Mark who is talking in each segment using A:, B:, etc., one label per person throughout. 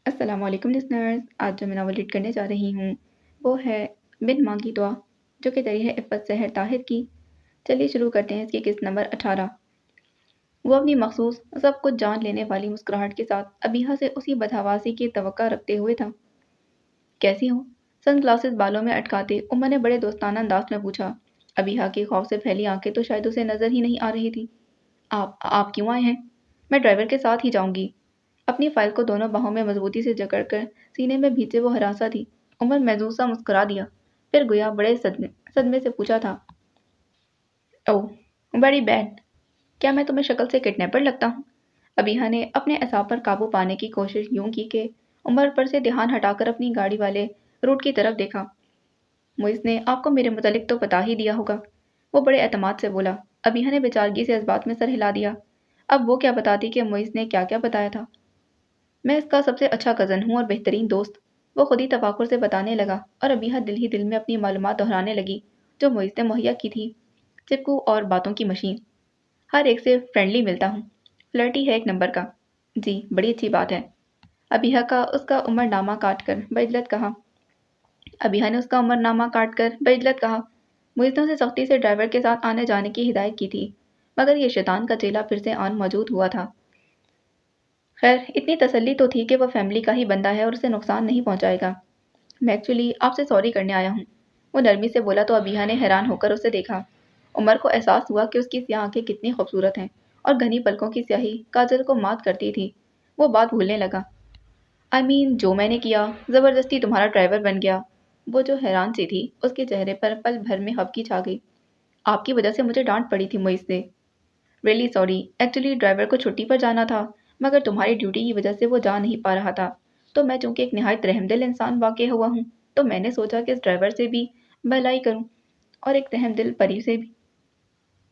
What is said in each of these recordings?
A: السلام علیکم لسنرز، آج جو میں ناول ریڈ کرنے جا رہی ہوں وہ ہے بن مانگی دعا، جو کہ تحریر ہے عفت سحر طاہر کی۔ چلیے شروع کرتے ہیں اس کی قسط نمبر 18۔ وہ اپنی مخصوص سب کچھ جان لینے والی مسکراہٹ کے ساتھ ابیحہ سے اسی بدحواسی کی توقع رکھتے ہوئے تھا۔ کیسی ہو؟ سن گلاسز بالوں میں اٹکاتے عمر نے بڑے دوستانہ انداز میں پوچھا۔ ابیحہ کی خوف سے پھیلی آنکھیں تو شاید اسے نظر ہی نہیں آ رہی تھی۔ آپ کیوں آئے ہیں؟ میں ڈرائیور کے ساتھ ہی جاؤں گی۔ اپنی فائل کو دونوں باہوں میں مضبوطی سے جکڑ کر سینے میں بھیجے وہ ہراساں تھی۔ عمر محظوظ سا مسکرا دیا، پھر گویا بڑے صدمے سے پوچھا تھا، اوہ ویری بیڈ، کیا میں تمہیں شکل سے کڈنیپر لگتا ہوں؟ ابیحہ نے اپنے اعصاب پر قابو پانے کی کوشش یوں کی کہ عمر پر سے دھیان ہٹا کر اپنی گاڑی والے روٹ کی طرف دیکھا۔ معیز نے آپ کو میرے متعلق تو بتا ہی دیا ہوگا، وہ بڑے اعتماد سے بولا۔ ابیحہ نے بیچارگی سے اس بات میں سر ہلا دیا۔ اب وہ کیا بتاتی کہ معیز نے کیا کیا بتایا تھا۔ میں اس کا سب سے اچھا کزن ہوں اور بہترین دوست، وہ خود ہی تفاخر سے بتانے لگا، اور ابیحہ دل ہی دل میں اپنی معلومات دہرانے لگی جو معیز نے مہیا کی تھی۔ چپکو اور باتوں کی مشین، ہر ایک سے فرینڈلی ملتا ہوں، فلرٹی ہے ایک نمبر کا۔ جی بڑی اچھی بات ہے، ابیحہ کا اس کا عمر نامہ کاٹ کر بعجلت کہا۔ ابیحہ نے اس کا عمر نامہ کاٹ کر بعجلت کہا۔ معیز نے اسے سختی سے ڈرائیور کے ساتھ آنے جانے کی ہدایت کی تھی، مگر یہ شیطان کا چیلا پھر سے آن موجود ہوا تھا۔ خیر اتنی تسلی تو تھی کہ وہ فیملی کا ہی بندہ ہے اور اسے نقصان نہیں پہنچائے گا۔ میں ایکچولی آپ سے سوری کرنے آیا ہوں، وہ نرمی سے بولا تو ابیحہ نے حیران ہو کر اسے دیکھا۔ عمر کو احساس ہوا کہ اس کی سیاہ آنکھیں کتنی خوبصورت ہیں اور گھنی پلکوں کی سیاہی کاجل کو مات کرتی تھی۔ وہ بات بھولنے لگا۔ جو میں نے کیا، زبردستی تمہارا ڈرائیور بن گیا۔ وہ جو حیران سی تھی اس کے چہرے پر پل بھر میں ہبکی چھا گئی۔ آپ کی وجہ سے مجھے ڈانٹ پڑی تھی معیز سے۔ ریئلی سوری، ایکچولی ڈرائیور کو چھٹی پر جانا تھا، مگر تمہاری ڈیوٹی کی وجہ سے وہ جا نہیں پا رہا تھا، تو میں چونکہ ایک نہایت رحم دل انسان واقع ہوا ہوں تو میں نے سوچا کہ اس ڈرائیور سے بھی بھلائی کروں اور ایک رحم دل پری سے بھی۔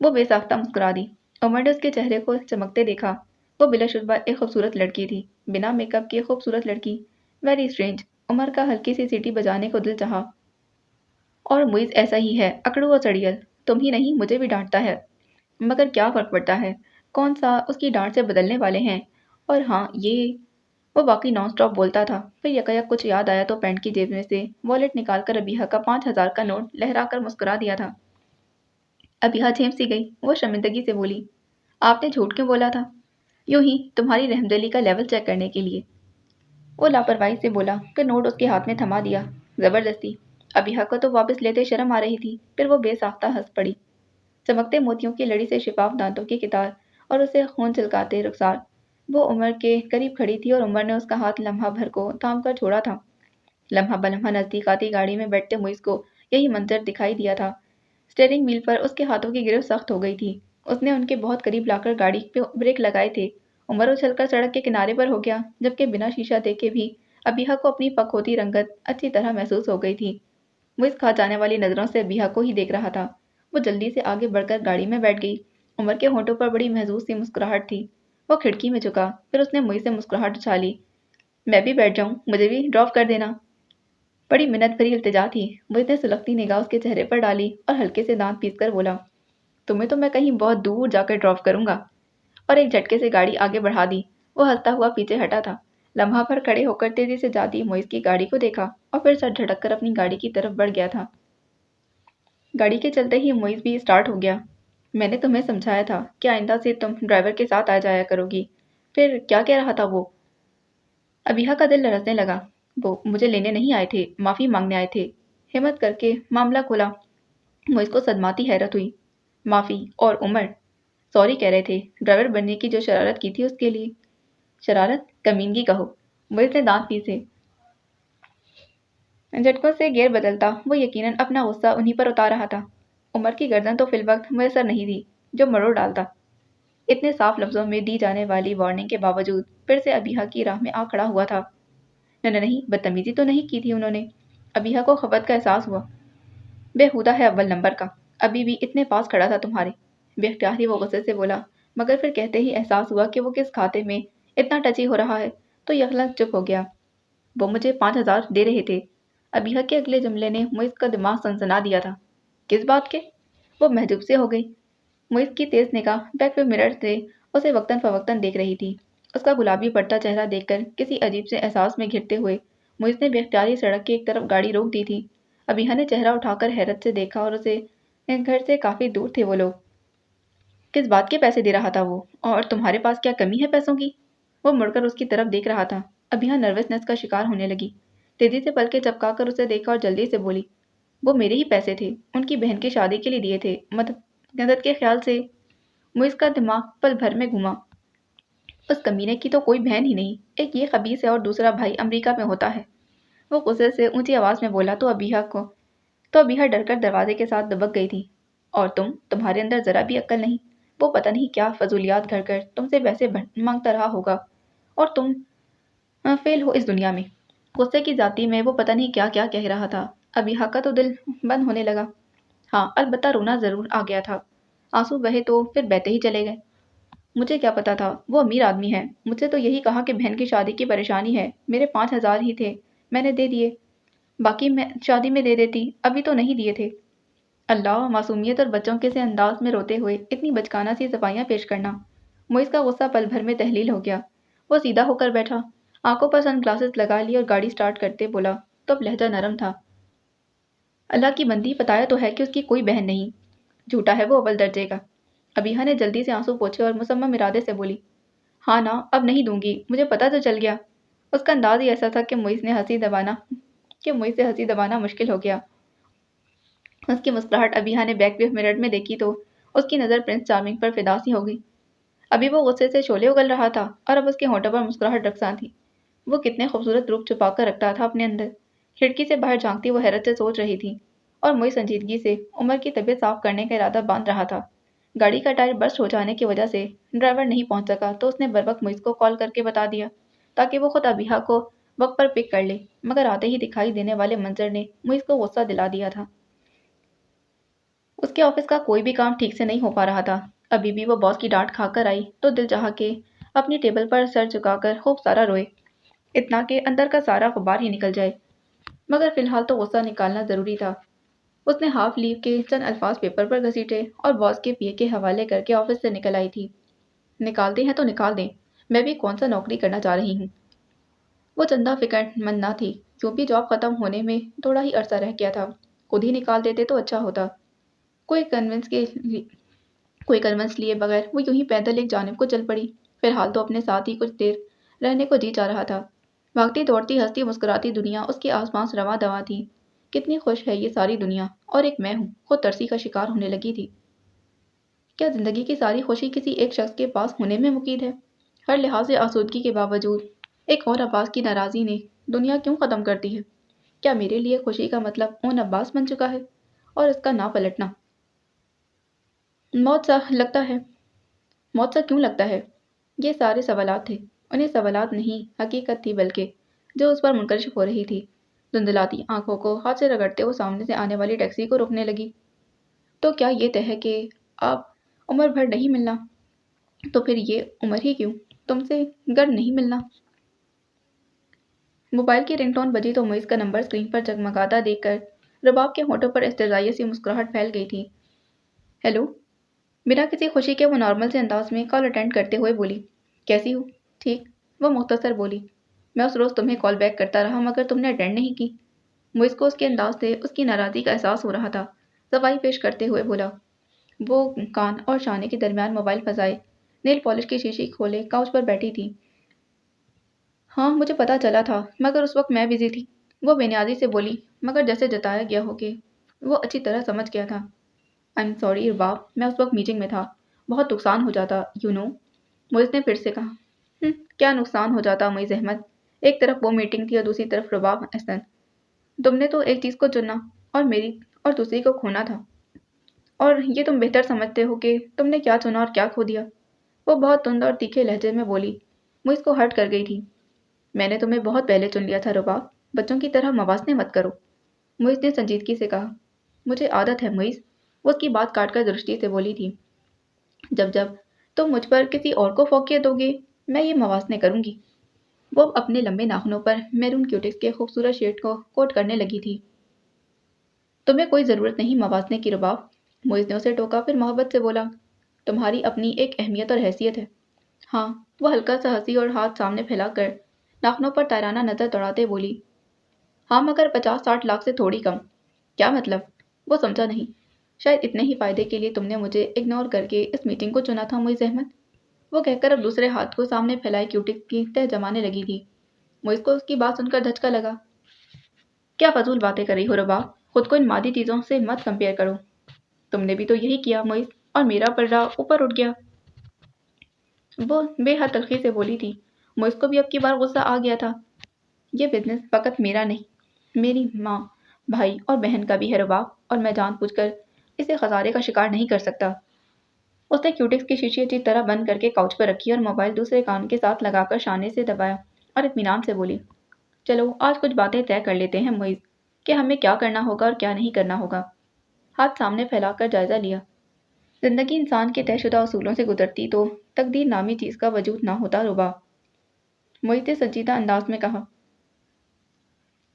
A: وہ بے ساختہ مسکرا دی۔ عمر نے اس کے چہرے کو چمکتے دیکھا۔ وہ بلا شبہ ایک خوبصورت لڑکی تھی، بنا میک اپ کی خوبصورت لڑکی۔ ویری اسٹرینج، عمر کا ہلکی سی سیٹی بجانے کو دل چاہا۔ اور معیز ایسا ہی ہے، اکڑو اور چڑیل، تم ہی نہیں مجھے بھی ڈانٹتا ہے، مگر کیا فرق پڑتا ہے، کون سا اس کی ڈانٹ سے بدلنے والے ہیں۔ اور ہاں یہ، وہ واقعی نان سٹاپ بولتا تھا، پھر یکایک کچھ یاد آیا تو پینٹ کی جیب میں سے والیٹ نکال کر ابیحہ کا 5000 کا نوٹ لہرا کر مسکرا دیا تھا۔ ابیحہ جھیم سی گئی، وہ شرمندگی سے بولی، آپ نے جھوٹ کیوں بولا تھا؟ یوں ہی تمہاری رحمدلی کا لیول چیک کرنے کے لیے، وہ لاپرواہی سے بولا، پھر نوٹ اس کے ہاتھ میں تھما دیا۔ زبردستی، ابیحہ کو تو واپس لیتے شرم آ رہی تھی، پھر وہ بے ساختہ ہنس پڑی۔ چمکتے موتیوں کی لڑی سے شفاف دانتوں کی قطار اور اسے خون چھلکاتے رخسار، وہ عمر کے قریب کھڑی تھی اور عمر نے اس کا ہاتھ لمحہ بھر کو تھام کر چھوڑا تھا۔ لمحہ بلمحہ نزدیک آتی گاڑی میں بیٹھتے معیز کو یہی منظر دکھائی دیا تھا۔ اسٹیئرنگ وہیل پر اس کے ہاتھوں کی گرفت سخت ہو گئی تھی۔ اس نے ان کے بہت قریب لا کر گاڑی پہ بریک لگائے تھے۔ عمر اچھل کر سڑک کے کنارے پر ہو گیا، جبکہ بنا شیشہ دیکھے بھی ابیحہ کو اپنی پک ہوتی رنگت اچھی طرح محسوس ہو گئی تھی۔ معیز کھا جانے والی نظروں سے ابیحہ کو ہی دیکھ رہا تھا۔ وہ جلدی سے آگے بڑھ کر گاڑی میں بیٹھ گئی۔ عمر کے ہونٹوں پر بڑی محظوظ سی مسکراہٹ تھی۔ وہ کھڑکی میں جھکا، پھر اس نے معیز سے مسکراہٹ اچھالی، میں بھی بیٹھ جاؤں، مجھے بھی ڈراپ کر دینا۔ بڑی منت بھری التجا تھی۔ معیز نے سلگتی نگاہ اس کے چہرے پر ڈالی اور ہلکے سے دانت پیس کر بولا، تمہیں تو میں کہیں بہت دور جا کر ڈراپ کروں گا، اور ایک جھٹکے سے گاڑی آگے بڑھا دی۔ وہ ہنستا ہوا پیچھے ہٹا تھا۔ لمحہ بھر کھڑے ہو کر تیزی سے جاتی معیز کی گاڑی کو دیکھا اور پھر سر جھٹک کر اپنی گاڑی کی طرف بڑھ گیا تھا۔ گاڑی کے چلتے ہی معیز بھی اسٹارٹ ہو گیا۔ میں نے تمہیں سمجھایا تھا کہ آئندہ سے تم ڈرائیور کے ساتھ آ جایا کرو گی۔ پھر کیا کہہ رہا تھا وہ؟ ابیحہ کا دل لرزنے لگا۔ وہ مجھے لینے نہیں آئے تھے، معافی مانگنے آئے تھے، ہمت کر کے معاملہ کھولا۔ معیز کو صدماتی حیرت ہوئی۔ معافی؟ اور عمر سوری کہہ رہے تھے ڈرائیور بننے کی جو شرارت کی تھی اس کے لیے؟ شرارت؟ کمینگی کہو، معیز نے دانت پیسے۔ جھٹکوں سے گیئر بدلتا وہ یقیناً اپنا غصہ انہی پر اتار رہا تھا۔ عمر کی گردن تو فی الوقت میسر نہیں تھی جو مروڑ ڈالتا۔ اتنے صاف لفظوں میں دی جانے والی وارننگ کے باوجود پھر سے ابیحہ کی راہ میں آ کھڑا ہوا تھا۔ نہیں، بدتمیزی تو نہیں کی تھی انہوں نے؟ ابیحہ کو خفت کا احساس ہوا۔ بےہودہ ہے اول نمبر کا، ابھی بھی اتنے پاس کھڑا تھا تمہارے۔ بے اختیار ہی وہ غصے سے بولا، مگر پھر کہتے ہی احساس ہوا کہ وہ کس کھاتے میں اتنا ٹچی ہو رہا ہے تو یکلنگ چپ ہو گیا۔ وہ مجھے 5000 دے رہے تھے۔ ابیحہ کے اگلے جملے نے معیز کا دماغ سنسنا دیا تھا۔ کس بات کے؟ وہ محجوب سے ہو گئی۔ معیز کی تیز نگاہ بیک وے مرر سے اسے وقتاً فوقتاً دیکھ رہی تھی۔ اس کا گلابی پڑتا چہرہ دیکھ کر کسی عجیب سے احساس میں گھرتے ہوئے معیز نے بے اختیاری سڑک کی ایک طرف گاڑی روک دی تھی۔ ابیحا نے چہرہ اٹھا کر حیرت سے دیکھا اور اسے گھر سے کافی دور تھے وہ لوگ۔ کس بات کے پیسے دے رہا تھا وہ؟ اور تمہارے پاس کیا کمی ہے پیسوں کی؟ وہ مڑ کر اس کی طرف دیکھ رہا تھا۔ ابیحا نروسنس کا شکار ہونے لگی، تیزی سے پلکیں چپکا کر اسے دیکھا اور جلدی سے بولی، وہ میرے ہی پیسے تھے، ان کی بہن کی شادی کے لیے دیے تھے، مدد کے خیال سے۔ معیز کا دماغ پل بھر میں گھوما۔ اس کمینے کی تو کوئی بہن ہی نہیں، ایک یہ خبیث ہے اور دوسرا بھائی امریکہ میں ہوتا ہے۔ وہ غصے سے اونچی آواز میں بولا تو ابیحا ڈر کر دروازے کے ساتھ دبک گئی تھی۔ اور تمہارے اندر ذرا بھی عقل نہیں؟ وہ پتہ نہیں کیا فضولیات گھڑ کر تم سے پیسے مانگتا رہا ہوگا اور تم فیل ہو اس دنیا میں۔ غصے کی ذاتی میں وہ پتہ نہیں کیا کیا کہہ رہا تھا۔ ابیحا کا تو دل بند ہونے لگا۔ ہاں البتہ رونا ضرور آ گیا تھا۔ آنسو بہے تو پھر بہتے ہی چلے گئے۔ مجھے کیا پتا تھا، وہ امیر آدمی ہے، مجھ سے تو یہی کہا کہ بہن کی شادی کی پریشانی ہے، میرے 5,000 ہی تھے، میں نے دے دیے، باقی میں شادی میں دے دیتی، ابھی تو نہیں دیے تھے۔ اللہ، معصومیت اور بچوں کے سے انداز میں روتے ہوئے اتنی بچکانہ سی صفائیاں پیش کرنا۔ معیز کا غصہ پل بھر میں تحلیل ہو گیا۔ وہ سیدھا ہو کر بیٹھا، آنکھوں پر سن گلاسز لگا لی اور گاڑی سٹارٹ کرتے بولا تو اب لہجہ نرم تھا، اللہ کی بندی، بتایا تو ہے کہ اس کی کوئی بہن نہیں، جھوٹا ہے وہ اول درجے کا۔ ابیحا نے جلدی سے آنسو پوچھے اور مصمم ارادے سے بولی، ہاں نا، اب نہیں دوں گی، مجھے پتہ تو چل گیا۔ اس کا انداز ہی ایسا تھا کہ معیز سے ہنسی دبانا مشکل ہو گیا۔ اس کی مسکراہٹ ابیحا نے بیک ویو مرر میں دیکھی تو اس کی نظر پرنس چارمنگ پر فدا سی ہو گئی۔ ابھی وہ غصے سے شعلے اگل رہا تھا اور اب اس کے ہونٹوں پر مسکراہٹ رقصاں تھی۔ وہ کتنے خوبصورت روپ چھپا کر رکھتا تھا اپنے اندر۔ کھڑکی سے باہر جھانکتی وہ حیرت سے سوچ رہی تھی اور معیز سنجیدگی سے عمر کی طبیعت صاف کرنے کا ارادہ باندھ رہا تھا۔ گاڑی کا ٹائر برسٹ ہو جانے کی وجہ سے ڈرائیور نہیں پہنچ سکا تو اس نے بروقت معیز کو کال کر کے بتا دیا تاکہ وہ خود ابیحا کو وقت پر پک کر لے، مگر آتے ہی دکھائی دینے والے منظر نے معیز کو غصہ دلا دیا تھا۔ اس کے آفس کا کوئی بھی کام ٹھیک سے نہیں ہو پا رہا تھا۔ ابھی بھی وہ باس کی ڈانٹ کھا کر آئی تو دل چاہا کہ اپنی ٹیبل پر سر جھکا کر خوب سارا روئے، اتنا کہ اندر کا سارا غبار ہی نکل جائے، مگر فی الحال تو غصہ نکالنا ضروری تھا۔ اس نے ہاف لیو کے چند الفاظ پیپر پر گھسیٹے اور باس کے پی اے کے حوالے کر کے آفس سے نکل آئی تھی۔ نکالتے ہیں تو نکال دیں، میں بھی کون سا نوکری کرنا چاہ رہی ہوں۔ وہ چندہ فکر مند نہ تھی، کیوں بھی جاب ختم ہونے میں تھوڑا ہی عرصہ رہ گیا تھا، خود ہی نکال دیتے تو اچھا ہوتا۔ کوئی کنونس لیے بغیر وہ یوں ہی پیدل ایک جانب کو چل پڑی۔ فی الحال تو اپنے ساتھ ہی کچھ دیر رہنے کو جی چاہ رہا تھا۔ بھاگتی دوڑتی ہنستی مسکراتی دنیا اس کے آس پاس رواں دواں تھی۔ کتنی خوش ہے یہ ساری دنیا، اور ایک میں ہوں خود ترسی کا شکار ہونے لگی تھی۔ کیا زندگی کی ساری خوشی کسی ایک شخص کے پاس ہونے میں مقید ہے؟ ہر لحاظ سے آسودگی کے باوجود ایک اور عباس کی ناراضی نے دنیا کیوں ختم کر دی ہے؟ کیا میرے لیے خوشی کا مطلب اون عباس بن چکا ہے اور اس کا نہ پلٹنا؟ موت سا کیوں لگتا ہے؟ یہ سارے سوالات تھے، انہیں سوالات نہیں حقیقت تھی بلکہ جو اس پر منکشف ہو رہی تھی۔ دھندلاتی آنکھوں کو ہاتھ سے رگڑتے وہ سامنے سے آنے والی ٹیکسی کو روکنے لگی۔ تو کیا یہ طے ہے کہ آپ عمر بھر نہیں ملنا؟ تو پھر یہ عمر ہی کیوں، تم سے گر نہیں ملنا؟ موبائل کی رنگ ٹون بجی تو معیز کا نمبر اسکرین پر جگمگاتا دیکھ کر رباب کے ہونٹوں پر استرزائیہ سی مسکراہٹ پھیل گئی تھی۔ ہیلو، بنا کسی خوشی کے وہ نارمل سے انداز میں کال اٹینڈ کرتے ہوئے بولی، کیسی ہو؟ ٹھیک، وہ مختصر بولی، میں اس روز تمہیں کال بیک کرتا رہا مگر تم نے اٹینڈ نہیں کی۔ معیز کو اس کے انداز سے اس کی ناراضی کا احساس ہو رہا تھا، صفائی پیش کرتے ہوئے بولا۔ وہ کان اور شانے کے درمیان موبائل پھنسائے نیل پالش کی شیشی کھولے کاؤچ پر بیٹھی تھی۔ ہاں مجھے پتا چلا تھا مگر اس وقت میں بزی تھی، وہ بے نیازی سے بولی، مگر جیسے جتایا گیا ہو کہ وہ اچھی طرح سمجھ گیا تھا۔ I'm sorry رباب، میں اس وقت میٹنگ میں تھا، بہت نقصان ہو جاتا معیز نے پھر سے کہا۔ کیا نقصان ہو جاتا معیز احمد؟ ایک طرف وہ میٹنگ تھی اور دوسری طرف رباب احسن۔ تم نے تو ایک چیز کو چننا اور دوسری کو کھونا تھا، اور یہ تم بہتر سمجھتے ہو کہ تم نے کیا چنا اور کیا کھو دیا۔ وہ بہت تند اور تیکھے لہجے میں بولی۔ معیز کو ہرٹ کر گئی تھی۔ میں نے تمہیں بہت پہلے چن لیا تھا رباب، بچوں کی طرح موازنے مت کرو، معیز نے سنجیدگی سے کہا۔ مجھے عادت ہے معیز، وہ اس کی بات کاٹ کر درستی سے بولی تھی، جب تم مجھ پر کسی اور کو فوقیت دو گے میں یہ موازنے کروں گی۔ وہ اپنے لمبے ناخنوں پر میرون کیوٹکس کے خوبصورت شیڈ کو کوٹ کرنے لگی تھی۔ تمہیں کوئی ضرورت نہیں موازنے کی رباب، معیز نے اسے ٹوکا، پھر محبت سے بولا، تمہاری اپنی ایک اہمیت اور حیثیت ہے۔ ہاں، وہ ہلکا سا ہنسی اور ہاتھ سامنے پھیلا کر ناخنوں پر تیرانہ نظر دوڑاتے بولی، ہاں مگر 50-60 لاکھ سے تھوڑی کم۔ کیا مطلب؟ وہ سمجھا نہیں۔ شاید اتنے ہی فائدے کے لیے تم نے مجھے اگنور کر کے اس میٹنگ کو چنا تھا معز احمد۔ وہ کہہ کر اب دوسرے ہاتھ کو سامنے پھیلائے کیوٹکس کی تہ جمانے لگی تھی۔ معز کو اس کی بات سن کر دھچکا لگا۔ کیا فضول باتیں کر رہی ہو رباب؟ خود کو ان مادی چیزوں سے مت کمپیئر کرو۔ تم نے بھی تو یہی کیا معز، اور میرا پردہ اوپر اٹھ گیا۔ وہ بے حد تلخی سے بولی تھی۔ معز کو بھی اب کی بار غصہ آ گیا تھا۔ یہ بزنس فقط میرا نہیں، میری ماں، بھائی اور بہن کا بھی ہے رباب، اور میں جان بوجھ کر اسے خسارے کا شکار نہیں کر سکتا۔ اس نے کیوٹکس کی شیشی اچھی طرح بند کر کے کاؤچ پر رکھی اور موبائل دوسرے کان کے ساتھ لگا کر شانے سے دبایا اور اطمینان سے بولی، چلو آج کچھ باتیں طے کر لیتے ہیں معز کہ ہمیں کیا کرنا ہوگا اور کیا نہیں کرنا ہوگا۔ ہاتھ سامنے پھیلا کر جائزہ لیا۔ زندگی انسان کے طے شدہ اصولوں سے گزرتی تو تقدیر نامی چیز کا وجود نہ ہوتا رباب۔ معز نے سنجیدہ انداز میں کہا۔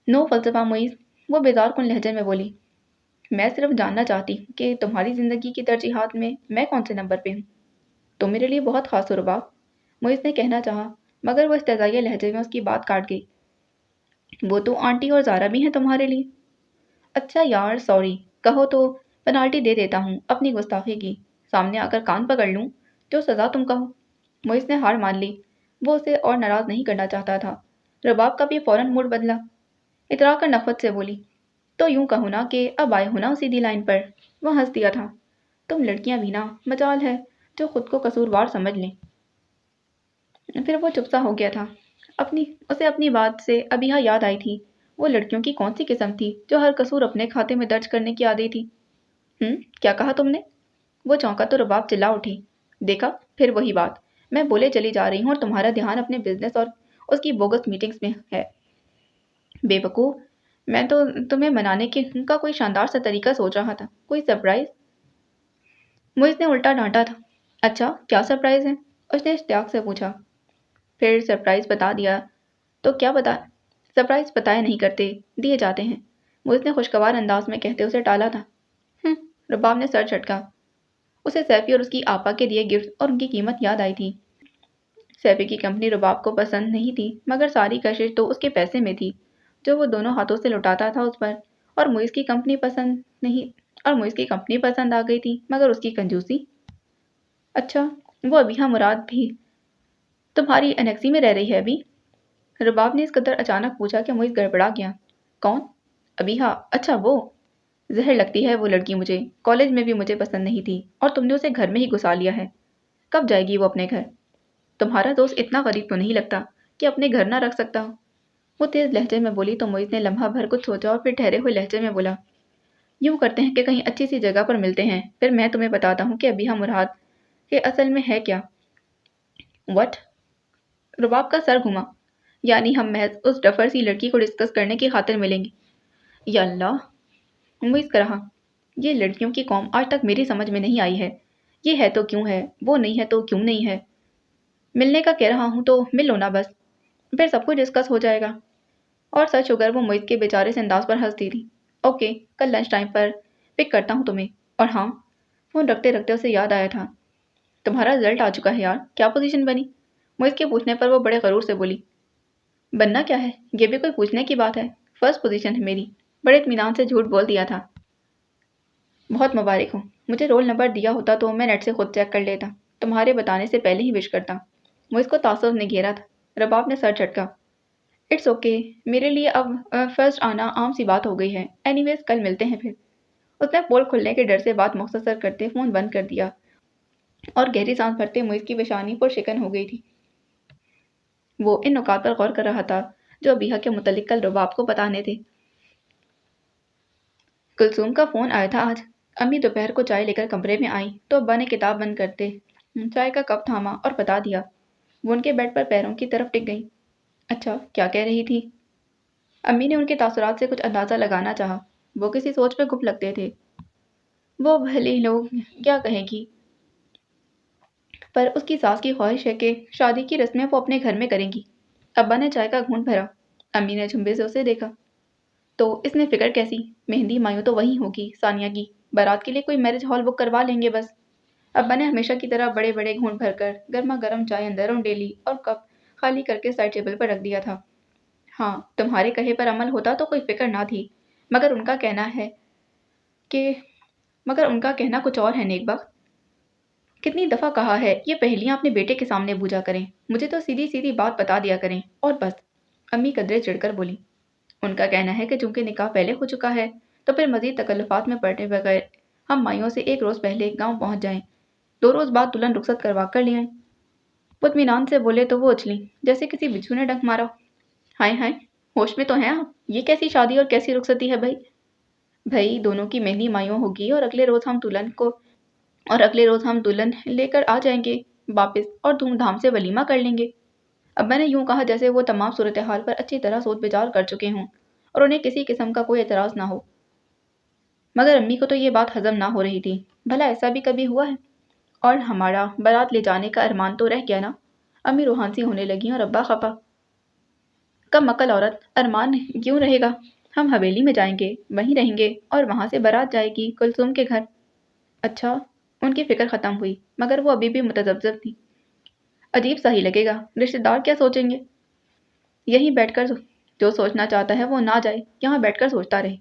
A: نو فلسفہ معز، وہ بیزار کن لہجے میں بولی، میں صرف جاننا چاہتی ہوں کہ تمہاری زندگی کی ترجیحات میں کون سے نمبر پہ ہوں۔ تم میرے لیے بہت خاص ہو رباب، معز نے کہنا چاہا مگر وہ استہزائیہ لہجے میں اس کی بات کاٹ گئی۔ وہ تو آنٹی اور زارا بھی ہیں تمہارے لیے۔ اچھا یار سوری، کہو تو پنالٹی دے دیتا ہوں اپنی گستاخی کی، سامنے آ کر کان پکڑ لوں، جو سزا تم کہو۔ معز نے ہار مان لی۔ وہ اسے اور ناراض نہیں کرنا چاہتا تھا۔ رباب کا بھی فوراً موڈ بدلا۔ اترا کر نفرت سے بولی، تو یوں کہو نا کہ اب آئے ہو نا سیدھی لائن پر۔ وہ ہنس دیا تھا۔ تم لڑکیاں بھی نا، مجال ہے جو خود کو قصوروار سمجھ لیں۔ پھر وہ چپ سا ہو گیا تھا۔ اسے اپنی بات سے ابیہا یاد آئی تھی۔ وہ لڑکیوں کی کون سی قسم تھی جو ہر قصور اپنے کھاتے میں درج کرنے کی عادی تھی؟ کیا کہا تم نے؟ وہ چونکا تو رباب چلا اٹھی۔ دیکھا، پھر وہی بات، میں بولے چلی جا رہی ہوں اور تمہارا دھیان اپنے بزنس اور اس کی بوگس میٹنگز میں ہے۔ بے وقوف، میں تو تمہیں منانے کا کوئی شاندار سا طریقہ سوچ رہا تھا، کوئی سرپرائز۔ معز نے الٹا ڈانٹا تھا۔ اچھا، کیا سرپرائز ہے؟ اس نے اشتیاق سے پوچھا۔ پھر سرپرائز بتا دیا تو کیا بتا؟ سرپرائز بتائے نہیں کرتے، دیے جاتے ہیں، معز نے خوشگوار انداز میں کہتے اسے ٹالا تھا۔ رباب نے سر جھٹکا۔ اسے سیفی اور اس کی آپا کے دیے گفٹ اور ان کی قیمت یاد آئی تھی۔ سیفی کی کمپنی رباب کو پسند نہیں تھی مگر ساری کشش تو اس کے پیسے میں تھی جو وہ دونوں ہاتھوں سے لٹاتا تھا اس پر، اور معز کی کمپنی پسند آ گئی تھی مگر اس کی کنجوسی۔ اچھا، وہ ابیہا مراد بھی تمہاری انیکسی میں رہ رہی ہے ابھی؟ رباب نے اس قدر اچانک پوچھا کہ معز گڑبڑا گیا۔ کون؟ ابیہا؟ اچھا وہ زہر لگتی ہے وہ لڑکی مجھے، کالج میں بھی مجھے پسند نہیں تھی اور تم نے اسے گھر میں ہی گھسا لیا ہے۔ کب جائے گی وہ اپنے گھر؟ تمہارا دوست اتنا غریب تو نہیں لگتا کہ اپنے گھر نہ رکھ سکتا ہو؟ وہ تیز لہجے میں بولی تو معز نے لمحہ بھر کچھ سوچا اور پھر ٹھہرے ہوئے لہجے میں بولا، یوں کرتے ہیں کہ کہیں اچھی سی جگہ پر ملتے ہیں، پھر میں تمہیں بتاتا ہوں کہ ابیہا مراد کہ اصل میں ہے کیا۔ وٹ؟ رباب کا سر گھما۔ یعنی ہم محض اس ڈفر سی لڑکی کو ڈسکس کرنے کی خاطر ملیں گے؟ یا اللہ! معز کہا، یہ لڑکیوں کی قوم آج تک میری سمجھ میں نہیں آئی ہے۔ یہ ہے تو کیوں ہے، وہ نہیں ہے تو کیوں نہیں ہے۔ ملنے کا کہہ رہا ہوں تو مل لو نا بس، پھر سب کچھ ڈسکس ہو جائے گا۔ اور سچ اگر وہ معز کے بیچارے سے انداز پر ہنستی تھی۔ اوکے، کل لنچ ٹائم پر پک کرتا ہوں تمہیں۔ اور ہاں، فون رکھتے رکھتے اسے یاد آیا تھا، تمہارا رزلٹ آ چکا ہے یار، کیا پوزیشن بنی؟ معز کے پوچھنے پر وہ بڑے غرور سے بولی، بننا کیا ہے، یہ بھی کوئی پوچھنے کی بات ہے، فرسٹ پوزیشن ہے میری۔ بڑے اطمینان سے جھوٹ بول دیا تھا۔ بہت مبارک ہو، مجھے رول نمبر دیا ہوتا تو میں نیٹ سے خود چیک کر لیتا، تمہارے بتانے سے پہلے ہی وش کرتا۔ معز کو تعصب نے گھیرا تھا۔ رباب نے سر جھٹکا۔ اٹس اوکے، میرے لیے اب فرسٹ آنا عام سی بات ہو گئی ہے، اینی ویز کل ملتے ہیں پھر۔ اس نے پول کھلنے کے ڈر سے بات مختصر کرتے فون بند کر دیا اور گہری سانس بھرتے معز کی پیشانی پر شکن ہو گئی تھی۔ وہ ان نکات پر غور کر رہا تھا جو ابیہا کے متعلق کل رباب کو بتانے تھے۔ کلثوم کا فون آیا تھا آج۔ امی دوپہر کو چائے لے کر کمرے میں آئیں تو ابا نے کتاب بند کرتے چائے کا کپ تھاما اور بتا دیا۔ وہ ان کے بیڈ پر پیروں کی طرف ٹک گئیں۔ اچھا، کیا کہہ رہی تھی؟ امی نے ان کے تاثرات سے کچھ اندازہ لگانا چاہا۔ وہ کسی سوچ پہ گم لگتے تھے۔ وہ بھلے لوگ کیا کہیں گی، پر اس کی ساس کی خواہش ہے کہ شادی کی رسمیں وہ اپنے گھر میں کریں گی۔ ابا نے چائے کا گھونٹ بھرا۔ امی نے جھمبے سے اسے دیکھا۔ تو اس میں فکر کیسی؟ مہندی مایوں تو وہی ہوگی ثانیہ کی، بارات کے لیے کوئی میرج ہال بک کروا لیں گے بس۔ ابا نے ہمیشہ کی طرح بڑے بڑے گھونٹ بھر کر گرما گرم چائے اندر اونڈے لی اور کپ خالی کر کے سائڈ ٹیبل پر رکھ دیا تھا۔ ہاں، تمہارے کہے پر عمل ہوتا تو کوئی فکر نہ تھی، مگر ان کا کہنا ہے کہ مگر ان کا کہنا کچھ اور ہے نیک بخت۔ کتنی دفعہ کہا ہے یہ پہلیاں اپنے بیٹے کے سامنے بوجھا کریں، مجھے تو سیدھی سیدھی بات بتا دیا کریں اور بس۔ امی قدرے چڑھ کر بولی۔ ان کا کہنا ہے کہ چونکہ نکاح پہلے ہو چکا ہے تو پھر مزید تکلفات میں پڑنے بغیر ہم مائیوں سے ایک روز پہلے گاؤں پہنچ جائیں، 2 روز بعد دلہن رخصت کروا کر لے آئیں۔ وہ اطمینان سے بولے تو وہ اچھلی جیسے کسی بچھو نے ڈنک مارا۔ ہائے ہائے، ہوش میں تو ہیں آپ؟ یہ کیسی شادی اور کیسی رخصتی ہے بھائی دونوں کی مہندی مائیوں ہوگی اور اگلے روز ہم دلہن لے کر آ جائیں گے واپس اور دھوم دھام سے ولیمہ کر لیں گے۔ ابا نے یوں کہا جیسے وہ تمام صورتحال پر اچھی طرح سوچ بچار کر چکے ہوں اور انہیں کسی قسم کا کوئی اعتراض نہ ہو، مگر امی کو تو یہ بات ہضم نہ ہو رہی تھی۔ بھلا ایسا بھی کبھی ہوا ہے؟ اور ہمارا بارات لے جانے کا ارمان تو رہ گیا نا؟ امی روحان سی ہونے لگیں اور ابا خفا۔ کم عقل عورت، ارمان کیوں رہے گا؟ ہم حویلی میں جائیں گے، وہیں رہیں گے اور وہاں سے بارات جائے گی کلثوم کے گھر۔ اچھا، ان کی فکر ختم ہوئی مگر وہ ابھی بھی متذبذب تھی۔ عجیب سا ہی لگے گا، رشتہ دار کیا سوچیں گے؟ یہیں بیٹھ کر جو سوچنا چاہتا ہے وہ نہ جائے، یہاں بیٹھ کر سوچتا رہے۔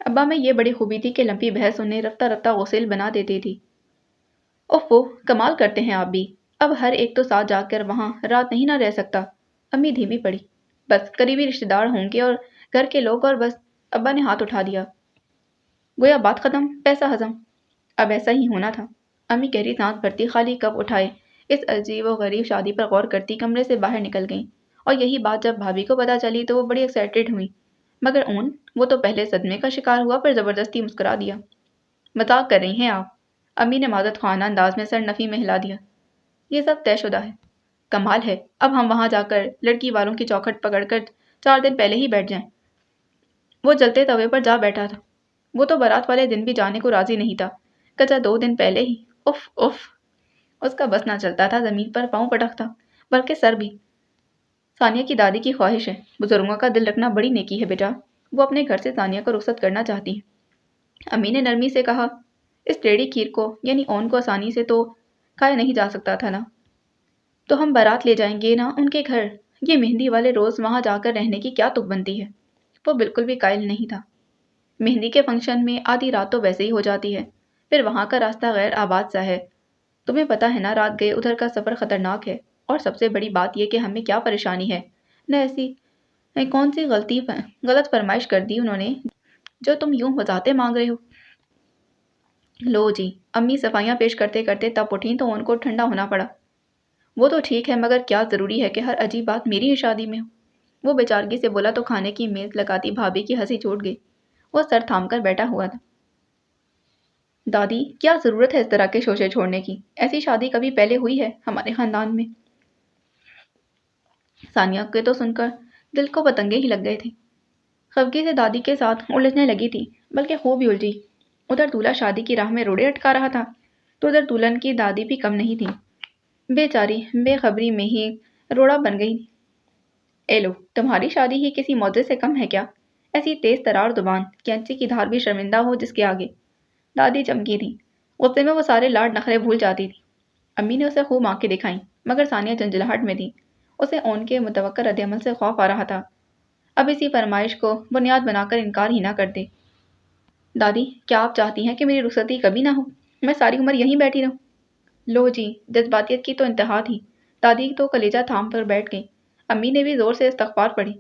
A: ابا میں یہ بڑی خوبی تھی کہ لمبی بحث انہیں رفتہ رفتہ غسیل بنا دیتی تھی۔ اوفو، کمال کرتے ہیں آپ بھی، اب ہر ایک تو ساتھ جا کر وہاں رات نہیں نہ رہ سکتا۔ امی دھیمی پڑی۔ بس قریبی رشتہ دار ہوں گے اور گھر کے لوگ اور بس۔ ابا نے ہاتھ اٹھا دیا، گویا بات ختم، پیسہ ہضم۔ اب ایسا ہی ہونا تھا۔ امی گہری سانس بھرتی خالی کپ اٹھائے اس عجیب و غریب شادی پر غور کرتی کمرے سے باہر نکل گئیں، اور یہی بات جب بھابھی کو پتہ چلی تو وہ بڑی ایکسائٹیڈ ہوئی، مگر وہ تو پہلے صدمے کا شکار ہوا پھر زبردستی مسکرا دیا۔ مذاق کر رہی ہیں آپ؟ امی نے معذرت خواہانہ انداز میں سر نفی میں ہلا دیا۔ یہ سب طے شدہ ہے۔ کمال ہے، اب ہم وہاں جا کر لڑکی والوں کی چوکھٹ پکڑ کر 4 دن پہلے ہی بیٹھ جائیں۔ وہ جلتے توے پر جا بیٹھا تھا۔ وہ تو بارات والے دن بھی جانے کو راضی نہیں تھا، کچا 2 دن پہلے ہی۔ اف اف، اس کا بس نہ چلتا تھا، زمین پر پاؤں پٹکتا، بلکہ سر بھی۔ ثانیہ کی دادی کی خواہش ہے، بزرگوں کا دل رکھنا بڑی نیکی ہے بیٹا، وہ اپنے گھر سے ثانیہ کو رخصت کرنا چاہتی ہیں۔ امی نے نرمی سے کہا، اس ٹیڑھی کھیر کو یعنی اون کو آسانی سے تو کھایا نہیں جا سکتا تھا نا، تو ہم بارات لے جائیں گے نا ان کے گھر، یہ مہندی والے روز وہاں جا کر رہنے کی کیا تک بنتی ہے؟ وہ بالکل بھی قائل نہیں تھا۔ مہندی کے فنکشن میں آدھی رات تو ویسے ہی ہو جاتی ہے، پھر وہاں کا راستہ غیر آباد سا ہے، تمہیں پتہ ہے نا، رات گئے ادھر کا سفر خطرناک ہے، اور سب سے بڑی بات یہ کہ ہمیں کیا پریشانی ہے، نہ ایسی کون سی غلط فرمائش کر دی انہوں نے جو تم یوں وضاحتیں مانگ رہے ہو۔ لو جی، امی صفائیاں پیش کرتے کرتے تب اٹھیں تو ان کو ٹھنڈا ہونا پڑا۔ وہ تو ٹھیک ہے، مگر کیا ضروری ہے کہ ہر عجیب بات میری ہی شادی میں ہو؟ وہ بیچارگی سے بولا تو کھانے کی میز لگاتی بھابھی کی ہنسی چھوٹ گئی۔ وہ سر تھام کر بیٹھا ہوا تھا۔ دادی، کیا ضرورت ہے اس طرح کے شوشے چھوڑنے کی؟ ایسی شادی کبھی پہلے ہوئی ہے ہمارے خاندان میں؟ ثانیہ کے تو سن کر دل کو پتنگے ہی لگ گئے تھے۔ خفگی سے دادی کے ساتھ الجھنے لگی تھی، بلکہ خوب ہی الجھی۔ ادھر دولہا شادی کی راہ میں روڑے اٹکا رہا تھا تو ادھر دلہن کی دادی بھی کم نہیں تھی، بیچاری بے خبری میں ہی روڑا بن گئی۔ اے لو، تمہاری شادی ہی کسی معجزے سے کم ہے کیا؟ ایسی تیز ترار زبان، کینچی کی دھار بھی شرمندہ ہو جس کے آگے۔ دادی چمکی تھی، غصے میں وہ سارے لاڈ نخرے بھول جاتی تھی۔ امی نے اسے خوب آنکھیں دکھائیں، مگر ثانیہ جھنجھلاہٹ میں تھی، اسے اون کے متوقع رد عمل سے خوف آ رہا تھا، اب اسی فرمائش کو بنیاد بنا کر انکار ہی نہ کر دے۔ دادی، کیا آپ چاہتی ہیں کہ میری رخصتی کبھی نہ ہو، میں ساری عمر یہیں بیٹھی رہوں؟ لو جی، جذباتیت کی تو انتہا تھی، دادی تو کلیجہ تھام کر بیٹھ گئی۔ امی نے بھی زور سے استغفار پڑھی۔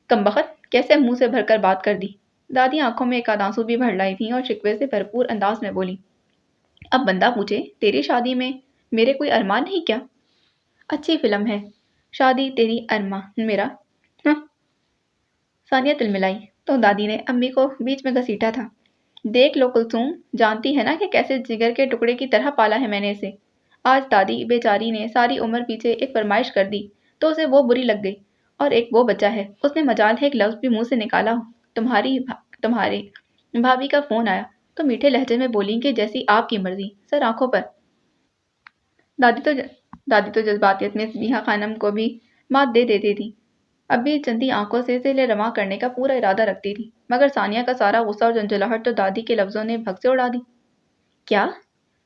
A: کمبخت، کیسے منہ سے بھر کر بات کر دی؟ دادی آنکھوں میں ایک آدھ آنسو بھی بھر لائی تھیں اور شکوے سے بھرپور انداز میں بولی، اب بندہ پوچھے، تیری شادی میں میرے کوئی ارمان نہیں کیا؟ اچھی فلم ہے، شادی تیری ارمان میرا۔ ہاں۔ ثانیہ تلملائی تو دادی نے امی کو بیچ میں گھسیٹا تھا۔ دیکھ لو کلثوم، جانتی ہے نا کہ کیسے جگر کے ٹکڑے کی طرح پالا ہے میں نے اسے۔ آج دادی بیچاری نے ساری عمر پیچھے ایک فرمائش کر دی تو اسے وہ بری لگ گئی، اور ایک وہ بچہ ہے، اس نے مجال ہے ایک لفظ بھی منہ سے نکالا ہو۔ تمہارے بھابھی کا فون آیا تو میٹھے لہجے میں بولیں کہ جیسی آپ کی مرضی، سر آنکھوں پر۔ دادی تو جذباتیت میں سبیحہ خانم کو بھی مات دے دیتی تھی، اب بھی چندی آنکھوں سے اسے رواں کرنے کا پورا ارادہ رکھتی تھی، مگر ثانیہ کا سارا غصہ اور جھنجھلاہٹ تو دادی کے لفظوں نے بھگ سے اڑا دی۔ کیا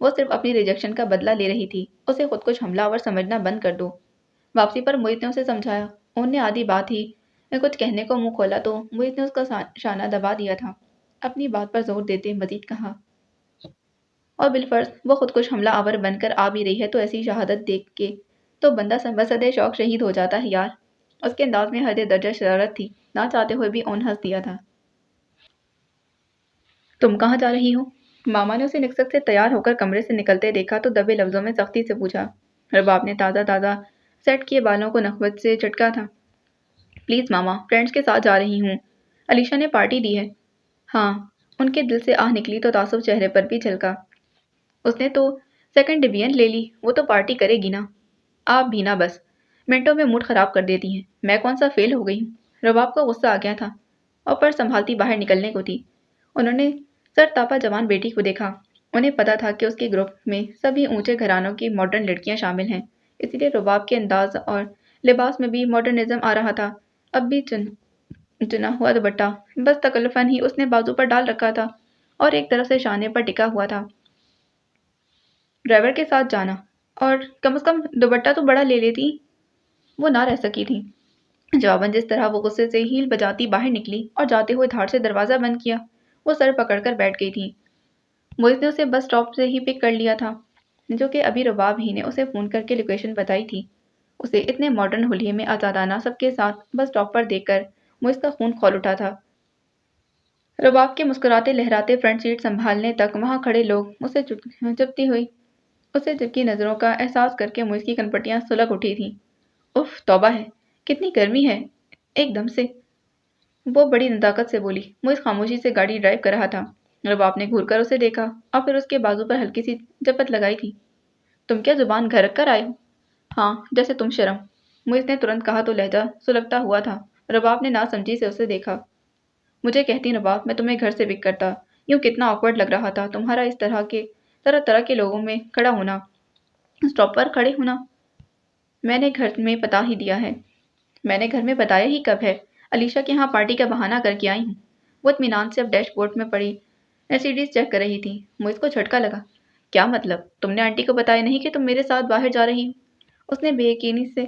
A: وہ صرف اپنی ریجیکشن کا بدلہ لے رہی تھی، اسے خود کچھ حملہ آور سمجھنا بند کر دو۔ واپسی پر محیط نے اسے سمجھایا، انہوں نے آدھی بات ہی میں کچھ کہنے کو منہ کھولا تو محیط نے اس کا شانہ دبا دیا تھا، اپنی بات پر زور دیتے مزید کہا، اور بالفرض وہ خود کچھ حملہ آور بن کر آ بھی رہی ہے تو ایسی شہادت دیکھ کے تو بندہ بصدے شوق شہید ہو جاتا ہے یار۔ اس کے انداز میں حد درجہ شرارت تھی، نہ چاہتے ہوئے بھی اون ہنس دیا تھا۔ تم کہاں جا رہی ہو؟ ماما نے اسے نکست سے تیار ہو کر کمرے سے نکلتے دیکھا تو دبے لفظوں میں سختی سے پوچھا۔ رباب نے تازہ سیٹ کیے بالوں کو نخوت سے چٹکا تھا۔ پلیز ماما، فرینڈز کے ساتھ جا رہی ہوں، علیشا نے پارٹی دی ہے۔ ہاں، ان کے دل سے آہ نکلی تو تعصب چہرے پر بھی جھلکا۔ اس نے تو سیکنڈ ڈویژن لے لی، وہ تو پارٹی کرے گی نا۔ آپ بھی نا بس منٹوں میں موڈ خراب کر دیتی ہیں، میں کون سا فیل ہو گئی ہوں؟ رباب کو غصہ آ گیا تھا اور پر سنبھالتی باہر نکلنے کو تھی۔ انہوں نے سر تاپا جوان بیٹی کو دیکھا، انہیں پتا تھا کہ اس کے گروپ میں سبھی اونچے گھرانوں کی ماڈرن لڑکیاں شامل ہیں، اسی لیے رباب کے انداز اور لباس میں بھی ماڈرنزم آ رہا تھا۔ اب بھی چنا ہوا دوپٹہ بس تکلفاً ہی اس نے بازو پر ڈال رکھا تھا اور ایک طرف سے شانے پر ٹکا ہوا تھا۔ ڈرائیور کے ساتھ جانا، اور کم از کم دوپٹہ تو بڑا لے لیتی، وہ نہ رہ سکی تھی۔ جواباً جس طرح وہ غصے سے ہیل بجاتی باہر نکلی اور جاتے ہوئے دھاڑ سے دروازہ بند کیا، وہ سر پکڑ کر بیٹھ گئی تھی۔ موئز نے اسے بس اسٹاپ سے ہی پک کر لیا تھا، جو کہ ابھی رباب ہی نے اسے فون کر کے لوکیشن بتائی تھی۔ اسے اتنے ماڈرن حلیے میں آزادانہ سب کے ساتھ بس اسٹاپ پر دیکھ کر موئز کا خون کھول اٹھا تھا۔ رباب کے مسکراتے لہراتے فرنٹ سیٹ سنبھالنے تک وہاں کھڑے لوگ اسے چپکی نظروں کا احساس کر کے موئز کی کنپٹیاں سلگ اٹھی تھیں۔ اف توبہ ہے، کتنی گرمی ہے ایک دم سے، وہ بڑی نزاکت سے بولی۔ موئز خاموشی سے گاڑی ڈرائیو کر رہا تھا۔ رباب نے گھور کر اسے دیکھا اور پھر اس کے بازو پر ہلکی سی جپت لگائی تھی۔ تم کیا زبان گھر رکھ کر آئے ہو؟ ہاں، جیسے تم شرم، موئز نے ترنت کہا تو لہجہ سلگتا ہوا تھا۔ رباب نے ناسمجھی سے اسے دیکھا۔ مجھے کہتی رباب، میں تمہیں گھر سے پک کرتا، یوں کتنا آکورڈ لگ رہا تھا تمہارا اس طرح کے لوگوں میں کھڑا ہونا، اسٹاپ پر کھڑے ہونا۔ میں نے گھر میں بتا ہی دیا ہے۔ میں نے گھر میں بتایا ہی کب ہے؟ علیشا کے ہاں پارٹی کا بہانہ کر کے آئی ہوں۔ وہ اطمینان سے اب ڈیش بورڈ میں پڑی مرسیڈیز چیک کر رہی تھی۔ موئز کو جھٹکا لگا۔ کیا مطلب؟ تم نے آنٹی کو بتایا نہیں کہ تم میرے ساتھ باہر جا رہی ہو؟ اس نے بے یقینی سے